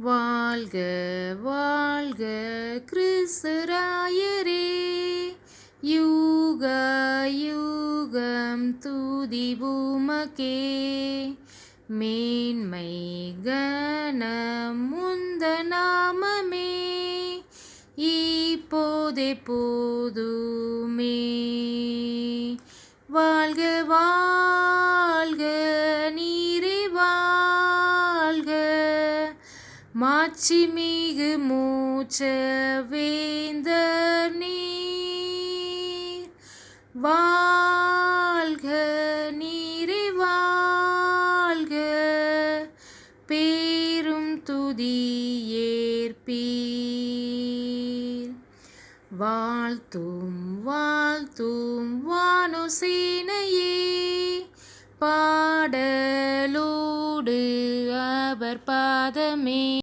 வாழ்க வாழ்க கிறிஸ்து-ராயரே, யுக யுகம் துதி உமக்கே. மேன்மை கனம் உந்த நாமமே, இப்போதெப்போதுமே. வாழ்க வாழ்க நீரே வாழ்க, மாட்சிமிகு மூச்ச வேந்தர் நீர். வாழ்க நீரே வாழ்க, பேரும் துதியேற்பீர். வாழ்த்தும் வாழ்த்தும் வானோர் சேனையே, பாடலோடு அவர் பாதமே.